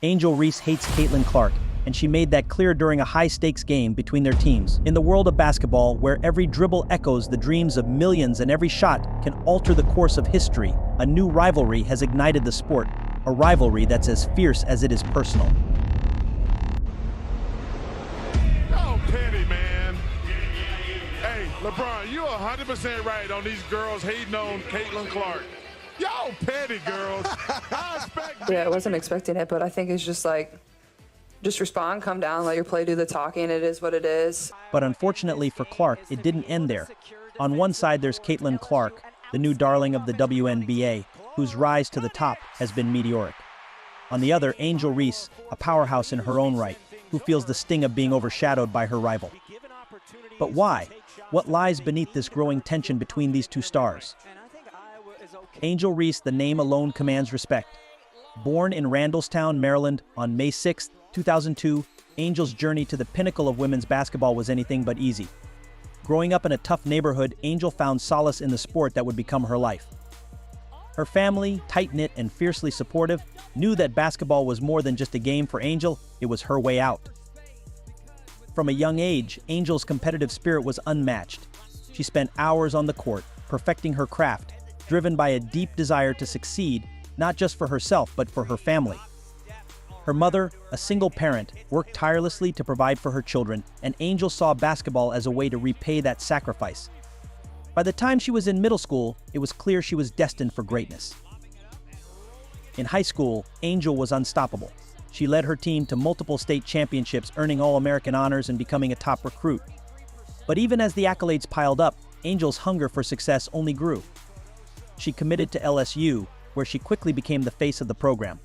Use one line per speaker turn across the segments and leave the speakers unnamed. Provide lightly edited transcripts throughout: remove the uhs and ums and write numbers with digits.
Angel Reese hates Caitlin Clark, and she made that clear during a high-stakes game between their teams. In the world of basketball, where every dribble echoes the dreams of millions and every shot can alter the course of history, a new rivalry has ignited the sport, a rivalry that's as fierce as it is personal.
Oh, petty, man. Hey, LeBron, you're 100% right on these girls hating on Caitlin Clark. Y'all petty girls.
Yeah, I wasn't expecting it, but I think it's just like, just respond, come down, let your play do the talking. It is what it is.
But unfortunately for Clark, it didn't end there. On one side, there's Caitlin Clark, the new darling of the WNBA, whose rise to the top has been meteoric. On the other, Angel Reese, a powerhouse in her own right, who feels the sting of being overshadowed by her rival. But why? What lies beneath this growing tension between these two stars? Angel Reese, the name alone commands respect. Born in Randallstown, Maryland, on May 6, 2002, Angel's journey to the pinnacle of women's basketball was anything but easy. Growing up in a tough neighborhood, Angel found solace in the sport that would become her life. Her family, tight-knit and fiercely supportive, knew that basketball was more than just a game for Angel, it was her way out. From a young age, Angel's competitive spirit was unmatched. She spent hours on the court, perfecting her craft, driven by a deep desire to succeed, not just for herself, but for her family. Her mother, a single parent, worked tirelessly to provide for her children, and Angel saw basketball as a way to repay that sacrifice. By the time she was in middle school, it was clear she was destined for greatness. In high school, Angel was unstoppable. She led her team to multiple state championships, earning All-American honors and becoming a top recruit. But even as the accolades piled up, Angel's hunger for success only grew. She committed to LSU, where she quickly became the face of the program.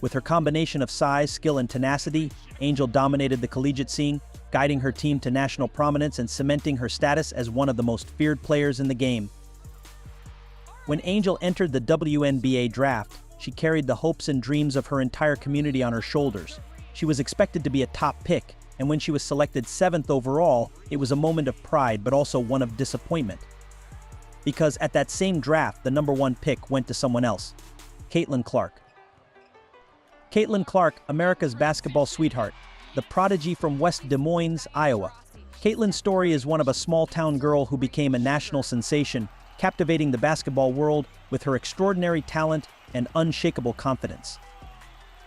With her combination of size, skill, and tenacity, Angel dominated the collegiate scene, guiding her team to national prominence and cementing her status as one of the most feared players in the game. When Angel entered the WNBA draft, she carried the hopes and dreams of her entire community on her shoulders. She was expected to be a top pick, and when she was selected 7th overall, it was a moment of pride but also one of disappointment. Because at that same draft, the #1 pick went to someone else, Caitlin Clark. Caitlin Clark, America's basketball sweetheart, the prodigy from West Des Moines, Iowa. Caitlin's story is one of a small-town girl who became a national sensation, captivating the basketball world with her extraordinary talent and unshakable confidence.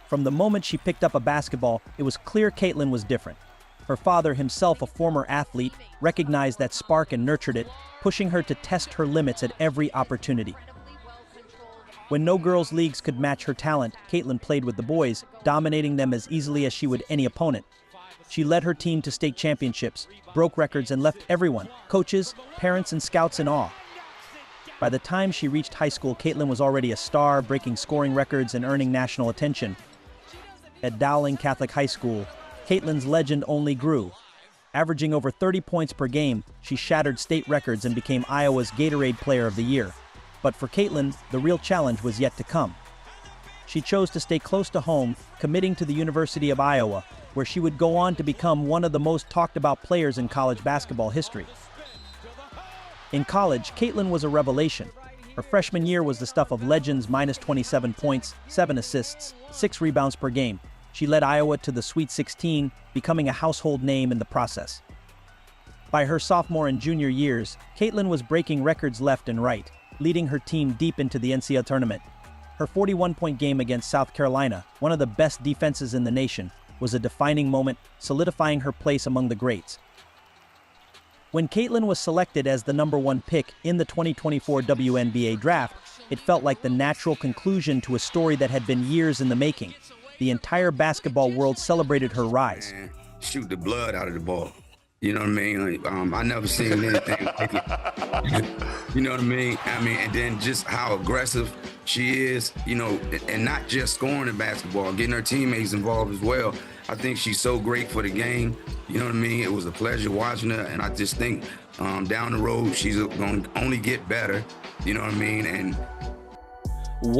From the moment she picked up a basketball, it was clear Caitlin was different. Her father, himself a former athlete, recognized that spark and nurtured it, pushing her to test her limits at every opportunity. When no girls' leagues could match her talent, Caitlin played with the boys, dominating them as easily as she would any opponent. She led her team to state championships, broke records, and left everyone, coaches, parents, and scouts, in awe. By the time she reached high school, Caitlin was already a star, breaking scoring records and earning national attention. At Dowling Catholic High School, Caitlin's legend only grew. Averaging over 30 points per game, she shattered state records and became Iowa's Gatorade Player of the Year. But for Caitlin, the real challenge was yet to come. She chose to stay close to home, committing to the University of Iowa, where she would go on to become one of the most talked-about players in college basketball history. In college, Caitlin was a revelation. Her freshman year was the stuff of legends, minus 27 points, 7 assists, 6 rebounds per game. She led Iowa to the Sweet 16, becoming a household name in the process. By her sophomore and junior years, Caitlin was breaking records left and right, leading her team deep into the NCAA tournament. Her 41-point game against South Carolina, one of the best defenses in the nation, was a defining moment, solidifying her place among the greats. When Caitlin was selected as the #1 pick in the 2024 WNBA draft, it felt like the natural conclusion to a story that had been years in the making. The entire basketball world celebrated her rise.
Shoot the blood out of the ball. You know what I mean? I never seen anything like it. You know what I mean? And then just how aggressive she is, you know, and not just scoring in basketball, getting her teammates involved as well. I think she's so great for the game. You know what I mean? It was a pleasure watching her, and I just think down the road, she's going to only get better. You know what I mean? And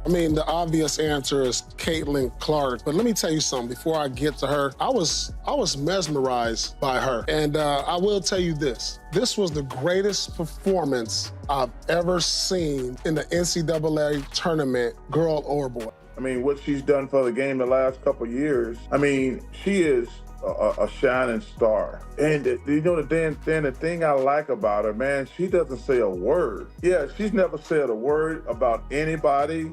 I mean, the obvious answer is Caitlin Clark, but let me tell you something. Before I get to her, I was mesmerized by her, and I will tell you this. This was the greatest performance I've ever seen in the NCAA tournament, girl or boy.
I mean, what she's done for the game the last couple of years, I mean, she is a shining star. And you know, the thing I like about her, man, she doesn't say a word. Yeah, she's never said a word about anybody.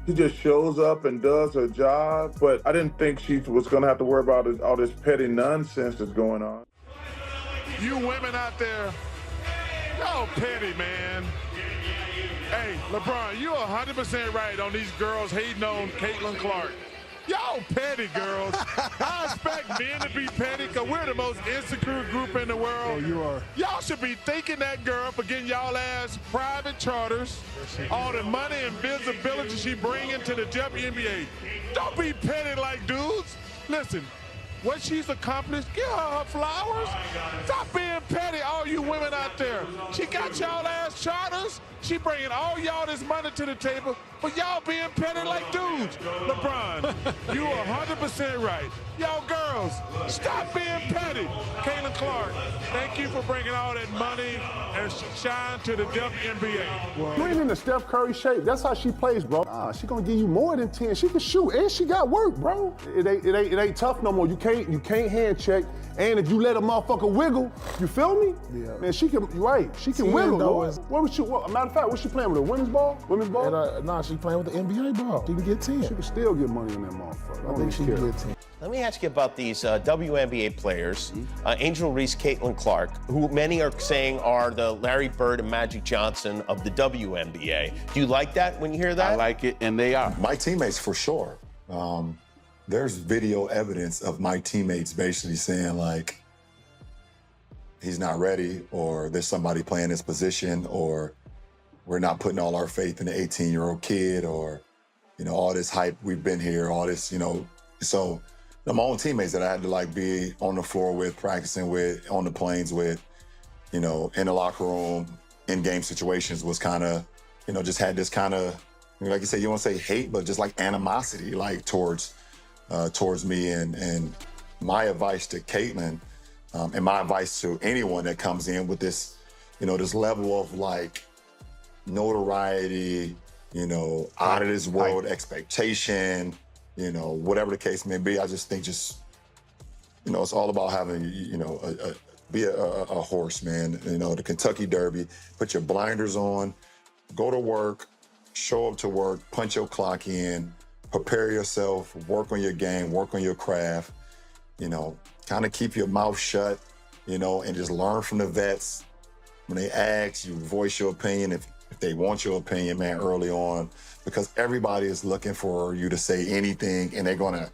She just shows up and does her job. But I didn't think she was going to have to worry about all this petty nonsense that's going on. You women out there, y'all petty, man. Hey, LeBron, you're 100% right on these girls hating on Caitlin Clark. Y'all petty, girls. I expect men to be petty because we're the most insecure group in the world.
Oh, you are.
Y'all should be thanking that girl for getting y'all ass private charters, all the money and visibility she bringing to the WNBA. Don't be petty like dudes. Listen, what she's accomplished, give her her flowers. Stop being petty, all you women out there. She got y'all ass charters. She bringing all y'all this money to the table, but y'all being petty like dudes. LeBron, you are 100% right. Y'all girls, stop being petty. Caitlin Clark, thank you for bringing all that money and shine to the WNBA.
You ain't in the Steph Curry shape. That's how she plays, bro. Nah, she gonna give you more than 10. She can shoot, and she got work, bro. It ain't tough no more. You can't hand check. And if you let a motherfucker wiggle, you feel me? Yeah. Man, she can, right, she can wiggle. Matter of fact, what's she playing with, a women's ball? Women's ball?
Nah, she playing with the NBA ball. She can get 10.
She can still get money in that motherfucker.
I think she can get 10.
Let me ask you about these WNBA players, Angel Reese, Caitlin Clark, who many are saying are the Larry Bird and Magic Johnson of the WNBA. Do you like that when you hear that?
I like it, and they are.
My teammates, for sure. There's video evidence of my teammates basically saying, like, he's not ready, or there's somebody playing this position, or we're not putting all our faith in the 18-year-old kid, or, you know, all this hype, we've been here, all this, you know. So my own teammates that I had to, like, be on the floor with, practicing with, on the planes with, you know, in the locker room, in game situations was kind of, you know, just had this kind of, like you said, you won't say hate, but just like animosity, like towards me. And my advice to Caitlin, and my advice to anyone that comes in with this, you know, this level of like notoriety, you know, out of this world expectation, you know, whatever the case may be, I just think you know, it's all about having, you know, be a horse, man. You know, the Kentucky Derby, put your blinders on, go to work, show up to work, punch your clock in, prepare yourself, work on your game, work on your craft, you know, kind of keep your mouth shut, you know, and just learn from the vets. When they ask, you voice your opinion if they want your opinion, man, early on, because everybody is looking for you to say anything, and they're gonna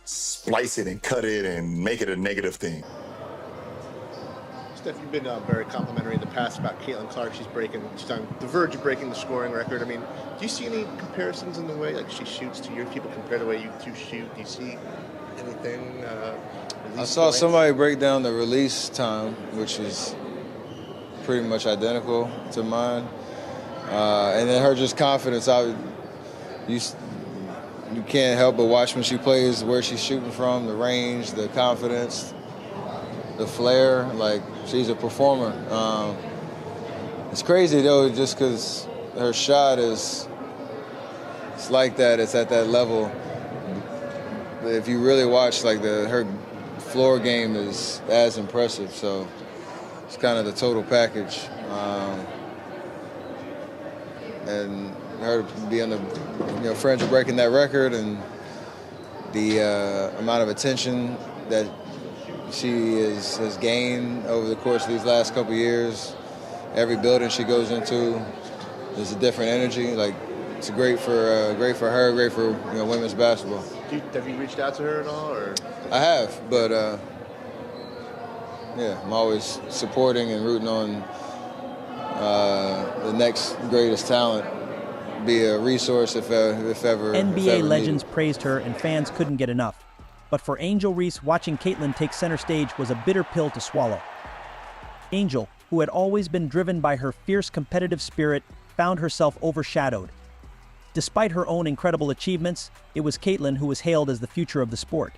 splice it and cut it and make it a negative thing.
Steph, you've been very complimentary in the past about Caitlin Clark. She's on the verge of breaking the scoring record. I mean, do you see any comparisons in the way like she shoots to your people compared to the way you two shoot? Do you see anything?
I saw somebody break down the release time, which is pretty much identical to mine. And then her just confidence. You can't help but watch when she plays, where she's shooting from, the range, the confidence, the flair. Like, she's a performer. It's crazy though, just because her shot it's like that. It's at that level. But if you really watch, like, her floor game is as impressive. So it's kind of the total package. And her to be on the fringe of breaking that record, and the amount of attention that she has gained over the course of these last couple of years. Every building she goes into, there's a different energy. Like, it's great for her, great for women's basketball.
Have you reached out to her at all, or?
I have, but I'm always supporting and rooting on the next greatest talent. Be a resource if ever.
NBA legends praised her, and fans couldn't get enough. But for Angel Reese, watching Caitlin take center stage was a bitter pill to swallow. Angel, who had always been driven by her fierce competitive spirit, found herself overshadowed. Despite her own incredible achievements, it was Caitlin who was hailed as the future of the sport.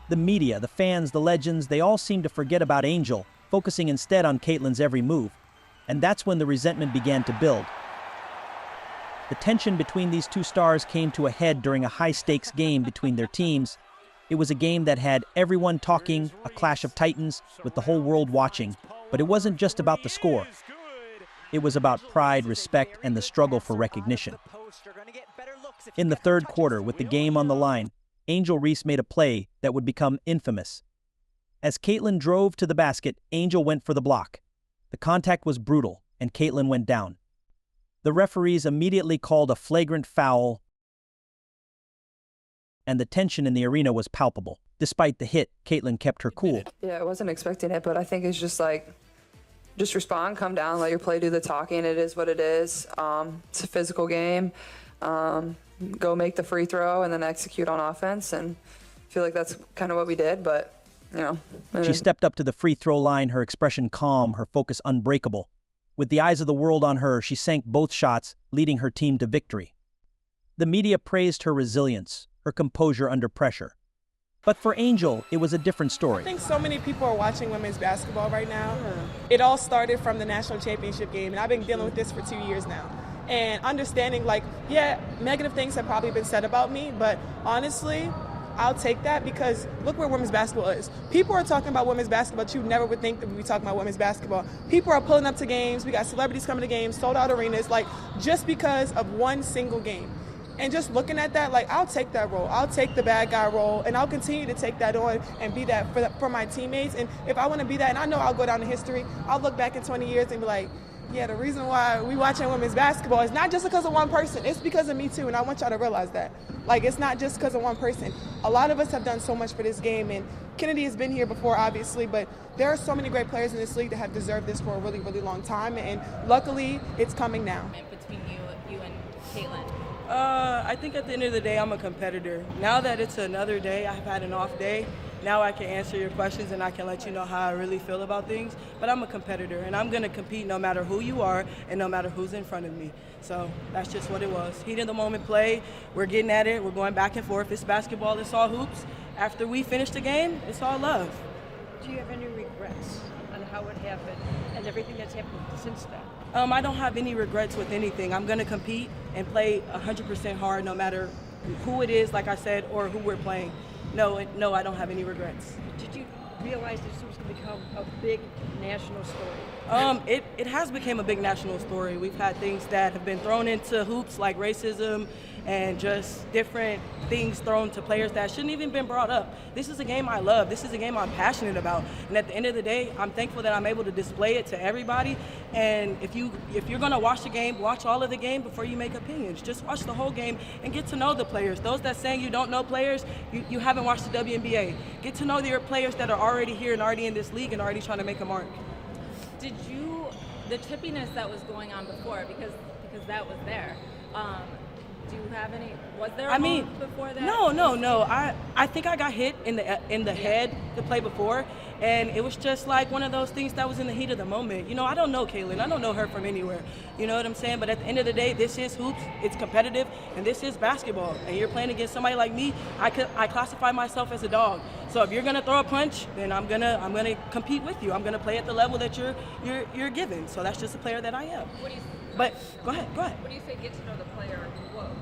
The media, the fans, the legends, they all seemed to forget about Angel, focusing instead on Caitlin's every move. And that's when the resentment began to build. The tension between these two stars came to a head during a high-stakes game between their teams. It was a game that had everyone talking, a clash of titans, with the whole world watching. But it wasn't just about the score. It was about pride, respect, and the struggle for recognition. In the third quarter, with the game on the line, Angel Reese made a play that would become infamous. As Caitlin drove to the basket, Angel went for the block. The contact was brutal, and Caitlin went down. The referees immediately called a flagrant foul, and the tension in the arena was palpable. Despite the hit, Caitlin kept her cool.
Yeah, I wasn't expecting it, but I think it's just like, just respond, come down, let your play do the talking. It is what it is. It's a physical game. Go make the free throw and then execute on offense, and I feel like that's kind of what we did, but, you know.
She stepped up to the free throw line, her expression calm, her focus unbreakable. With the eyes of the world on her, she sank both shots, leading her team to victory. The media praised her resilience, her composure under pressure. But for Angel, it was a different story.
I think so many people are watching women's basketball right now. It all started from the national championship game, and I've been dealing with this for 2 years now. And understanding, like, yeah, negative things have probably been said about me, but honestly, I'll take that because look where women's basketball is. People are talking about women's basketball, but you never would think that we'd be talking about women's basketball. People are pulling up to games. We got celebrities coming to games, sold out arenas, like, just because of one single game. And just looking at that, like, I'll take that role. I'll take the bad guy role, and I'll continue to take that on and be that for my teammates. And if I want to be that, and I know I'll go down in history, I'll look back in 20 years and be like, yeah, the reason why we watching women's basketball is not just because of one person. It's because of me, too, and I want y'all to realize that. Like, it's not just because of one person. A lot of us have done so much for this game, and Kennedy has been here before, obviously, but there are so many great players in this league that have deserved this for a really, really long time, and luckily, it's coming now.
Between you and Caitlin?
I think at the end of the day, I'm a competitor. Now that it's another day, I've had an off day, now I can answer your questions and I can let you know how I really feel about things. But I'm a competitor, and I'm going to compete no matter who you are and no matter who's in front of me. So that's just what it was. Heat of the moment play, we're getting at it, we're going back and forth. It's basketball, it's all hoops. After we finish the game, it's all love.
Do you have any regrets on how it happened and everything that's happened since then?
I don't have any regrets with anything. I'm going to compete and play 100% hard no matter who it is, like I said, or who we're playing. No, I don't have any regrets.
Did you realize this was going to become a big national story?
It has become a big national story. We've had things that have been thrown into hoops like racism and just different things thrown to players that shouldn't even been brought up. This is a game I love. This is a game I'm passionate about. And at the end of the day, I'm thankful that I'm able to display it to everybody. And if you're gonna watch the game, watch all of the game before you make opinions. Just watch the whole game and get to know the players. Those that saying you don't know players, you haven't watched the WNBA. Get to know your players that are already here and already in this league and already trying to make a mark.
Did you, the tippiness that was going on before, because that was there, do you have any, was there a moment before that?
No. I think I got hit in the head the play before, and it was just like one of those things that was in the heat of the moment. You know, I don't know Caitlin. I don't know her from anywhere. You know what I'm saying? But at the end of the day, this is hoops. It's competitive, and this is basketball. And you're playing against somebody like me. I classify myself as a dog. So if you're gonna throw a punch, then I'm gonna compete with you. I'm gonna play at the level that you're given. So that's just the player that I am. But go ahead.
When you say get to know the player,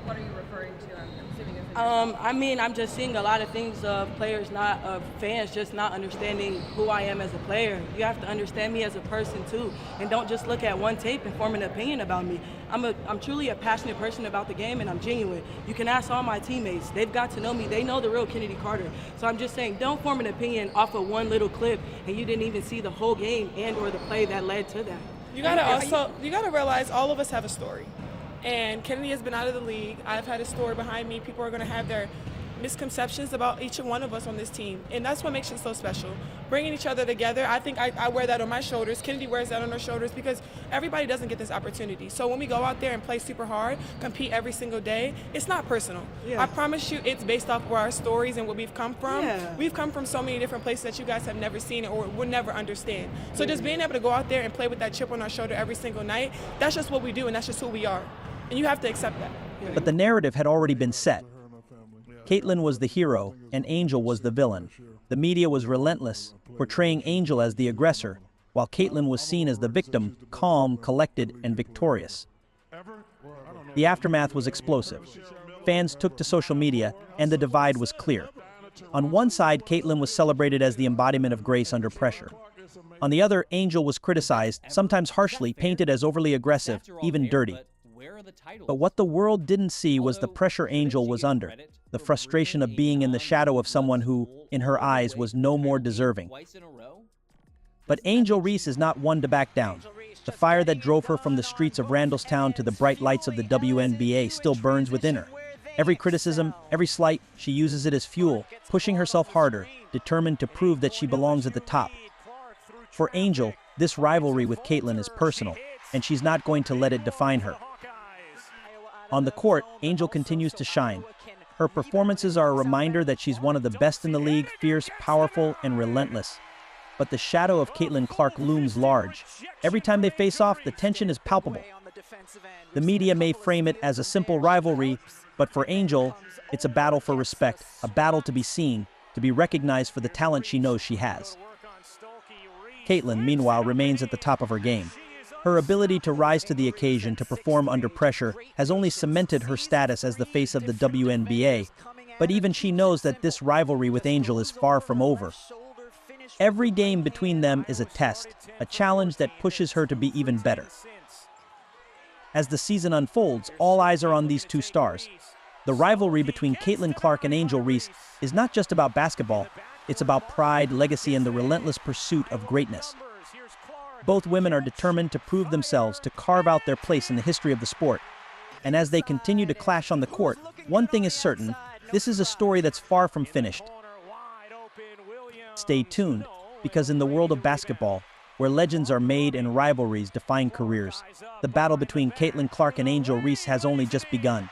what are you referring to? I'm assuming it's
I'm just seeing a lot of things of players, of fans, just not understanding who I am as a player. You have to understand me as a person too, and don't just look at one tape and form an opinion about me. I'm truly a passionate person about the game, and I'm genuine. You can ask all my teammates. They've got to know me. They know the real Kennedy Carter. So I'm just saying, don't form an opinion off of one little clip, and you didn't even see the whole game and or the play that led to that.
You gotta realize all of us have a story. And Kennedy has been out of the league. I've had a story behind me. People are gonna have their misconceptions about each and one of us on this team. And that's what makes it so special. Bringing each other together, I think I wear that on my shoulders. Kennedy wears that on her shoulders because everybody doesn't get this opportunity. So when we go out there and play super hard, compete every single day, it's not personal. Yeah. I promise you it's based off where our stories and what we've come from. Yeah. We've come from so many different places that you guys have never seen or would never understand. So just being able to go out there and play with that chip on our shoulder every single night, that's just what we do and that's just who we are. And you have to accept that.
But the narrative had already been set. Caitlin was the hero, and Angel was the villain. The media was relentless, portraying Angel as the aggressor, while Caitlin was seen as the victim, calm, collected, and victorious. The aftermath was explosive. Fans took to social media, and the divide was clear. On one side, Caitlin was celebrated as the embodiment of grace under pressure. On the other, Angel was criticized, sometimes harshly, painted as overly aggressive, even dirty. But what the world didn't see was the pressure Angel was under, the frustration of being in the shadow of someone who, in her eyes, was no more deserving. But Angel Reese is not one to back down. The fire that drove her from the streets of Randallstown to the bright lights of the WNBA still burns within her. Every criticism, every slight, she uses it as fuel, pushing herself harder, determined to prove that she belongs at the top. For Angel, this rivalry with Caitlin is personal, and she's not going to let it define her. On the court, Angel continues to shine. Her performances are a reminder that she's one of the best in the league, fierce, powerful, and relentless. But the shadow of Caitlin Clark looms large. Every time they face off, the tension is palpable. The media may frame it as a simple rivalry, but for Angel, it's a battle for respect, a battle to be seen, to be recognized for the talent she knows she has. Caitlin, meanwhile, remains at the top of her game. Her ability to rise to the occasion, to perform under pressure, has only cemented her status as the face of the WNBA, but even she knows that this rivalry with Angel is far from over. Every game between them is a test, a challenge that pushes her to be even better. As the season unfolds, all eyes are on these two stars. The rivalry between Caitlin Clark and Angel Reese is not just about basketball, it's about pride, legacy, and the relentless pursuit of greatness. Both women are determined to prove themselves, to carve out their place in the history of the sport. And as they continue to clash on the court, one thing is certain, this is a story that's far from finished. Stay tuned, because in the world of basketball, where legends are made and rivalries define careers, the battle between Caitlin Clark and Angel Reese has only just begun.